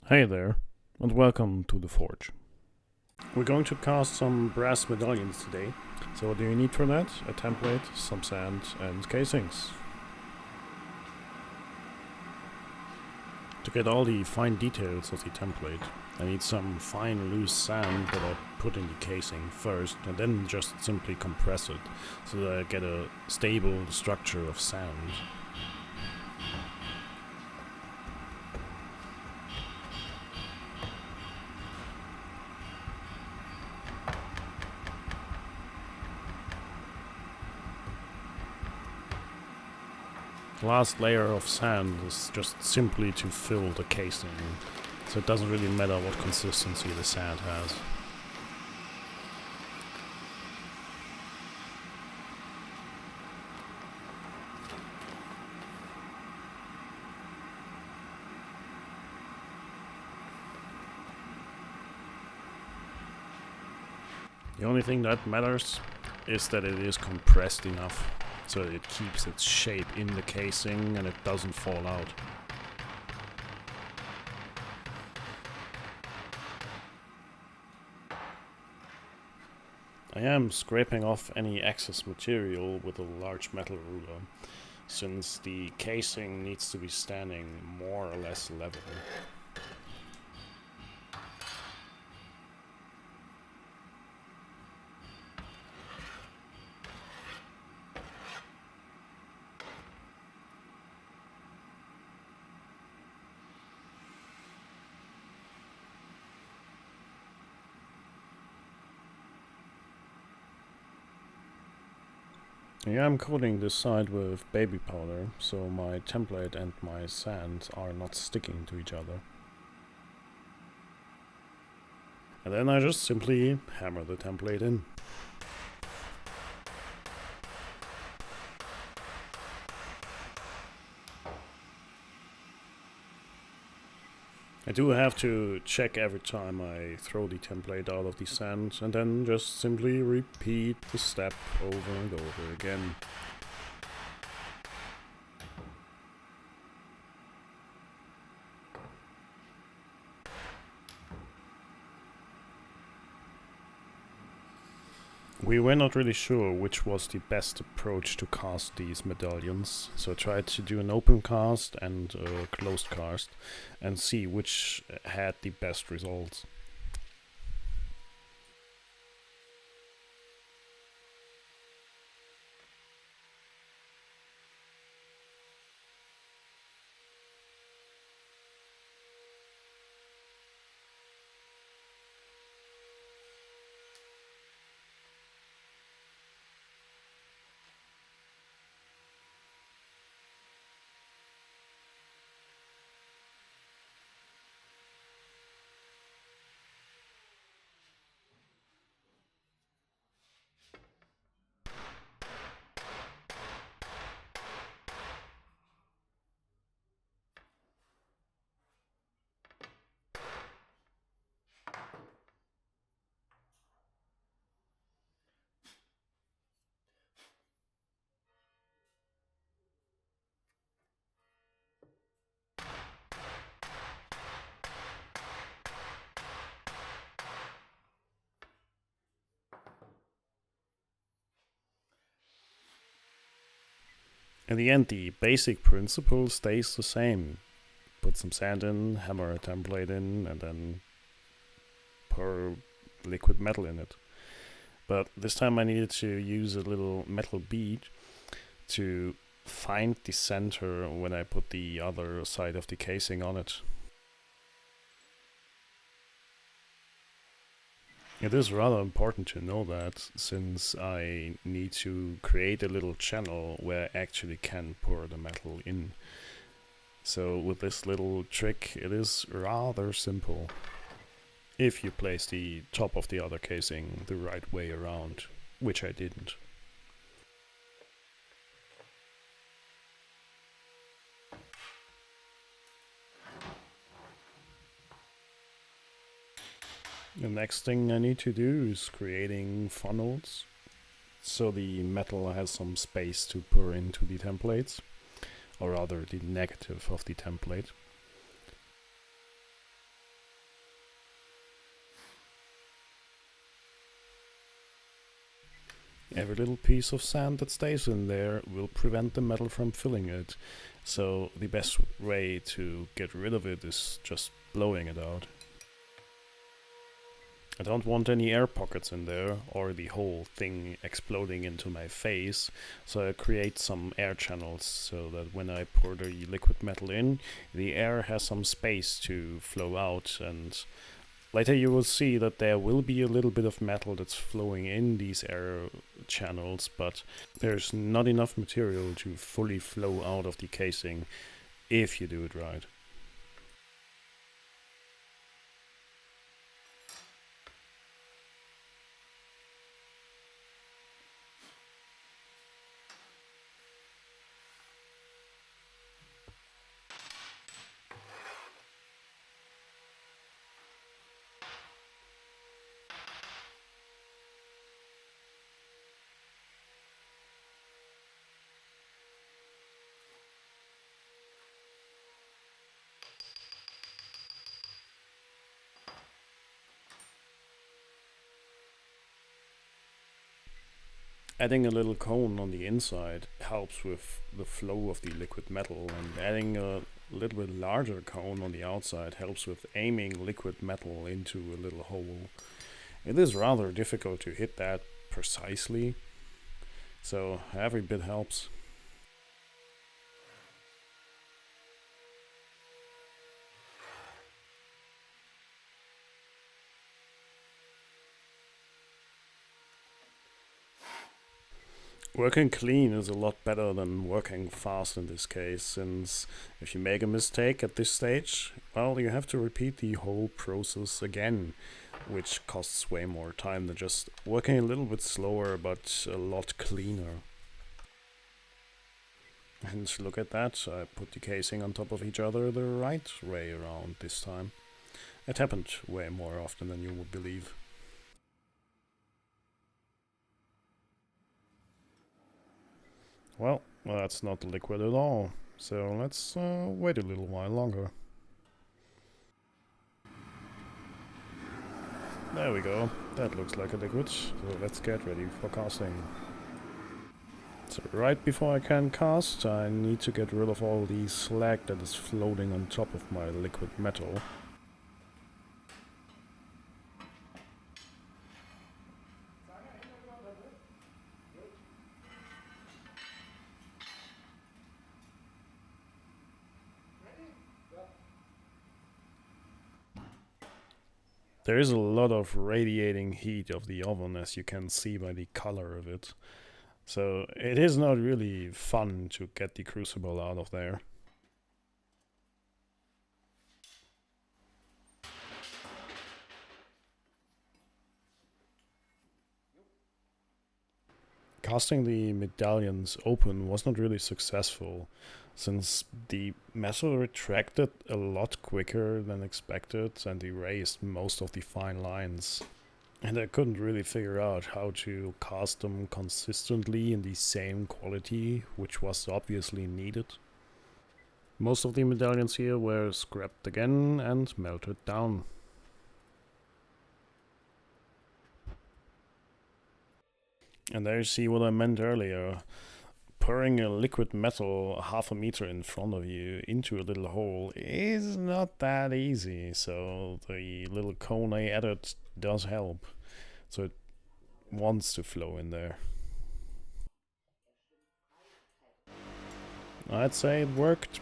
Hey there, and welcome to the forge. We're going to cast some brass medallions today. So what do you need for that? A template, some sand, and casings. To get all the fine details of the template, I need some fine loose sand that I put in the casing first, and then just simply compress it, so that I get a stable structure of sand. The last layer of sand is just simply to fill the casing, so it doesn't really matter what consistency the sand has. The only thing that matters is that it is compressed enough so it keeps its shape in the casing and it doesn't fall out. I am scraping off any excess material with a large metal ruler, since the casing needs to be standing more or less level. Yeah, I'm coating this side with baby powder, so my template and my sand are not sticking to each other. And then I just simply hammer the template in. I do have to check every time I throw the template out of the sand, and then just simply repeat the step over and over again. We were not really sure which was the best approach to cast these medallions, so I tried to do an open cast and a closed cast and see which had the best results. In the end, the basic principle stays the same. Put some sand in, hammer a template in, and then pour liquid metal in it. But this time I needed to use a little metal bead to find the center when I put the other side of the casing on it. It is rather important to know that, since I need to create a little channel where I actually can pour the metal in. So with this little trick, it is rather simple, if you place the top of the other casing the right way around, which I didn't. The next thing I need to do is creating funnels, so the metal has some space to pour into the templates, or rather the negative of the template. Every little piece of sand that stays in there will prevent the metal from filling it. So the best way to get rid of it is just blowing it out. I don't want any air pockets in there or the whole thing exploding into my face, so I create some air channels so that when I pour the liquid metal in, the air has some space to flow out, and later you will see that there will be a little bit of metal that's flowing in these air channels, but there's not enough material to fully flow out of the casing if you do it right. Adding a little cone on the inside helps with the flow of the liquid metal, and adding a little bit larger cone on the outside helps with aiming liquid metal into a little hole. It is rather difficult to hit that precisely, so every bit helps. Working clean is a lot better than working fast in this case, since if you make a mistake at this stage, well, you have to repeat the whole process again, which costs way more time than just working a little bit slower but a lot cleaner. And look at that, I put the casing on top of each other the right way around this time. It happened way more often than you would believe. Well, that's not liquid at all, so let's wait a little while longer. There we go, that looks like a liquid, so let's get ready for casting. So right before I can cast, I need to get rid of all the slag that is floating on top of my liquid metal. There is a lot of radiating heat of the oven, as you can see by the color of it. So it is not really fun to get the crucible out of there. Casting the medallions open was not really successful, since the metal retracted a lot quicker than expected and erased most of the fine lines. And I couldn't really figure out how to cast them consistently in the same quality, which was obviously needed. Most of the medallions here were scrapped again and melted down. And there you see what I meant earlier. Pouring a liquid metal half a meter in front of you into a little hole is not that easy, so the little cone I added does help. So it wants to flow in there. I'd say it worked.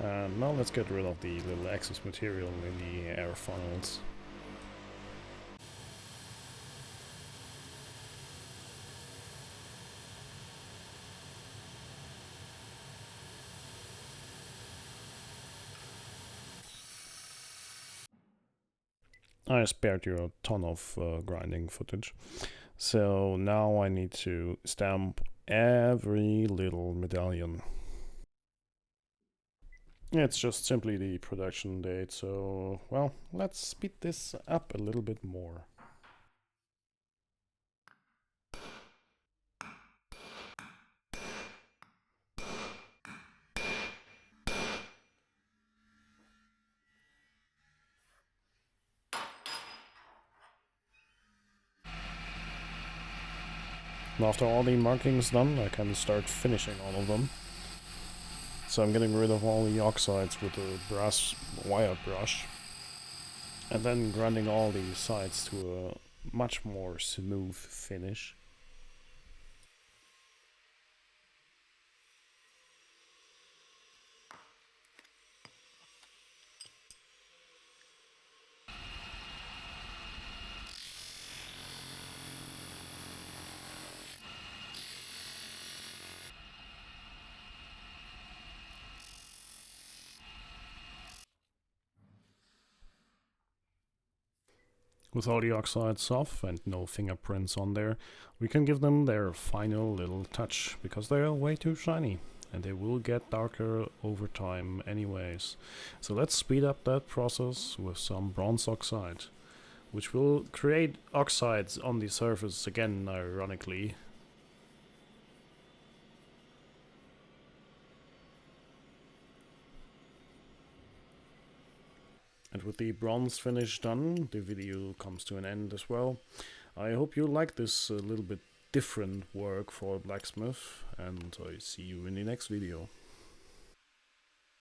Now let's get rid of the little excess material in the air funnels. I spared you a ton of grinding footage. So now I need to stamp every little medallion. It's just simply the production date, so, well, let's speed this up a little bit more. And after all the markings done, I can start finishing all of them. So I'm getting rid of all the oxides with the brass wire brush. And then grinding all the sides to a much more smooth finish. With all the oxides off and no fingerprints on there, we can give them their final little touch, because they are way too shiny and they will get darker over time anyways. So let's speed up that process with some bronze oxide, which will create oxides on the surface again, ironically. And with the bronze finish done, the video comes to an end as well. I hope you like this little bit different work for blacksmith, and I see you in the next video.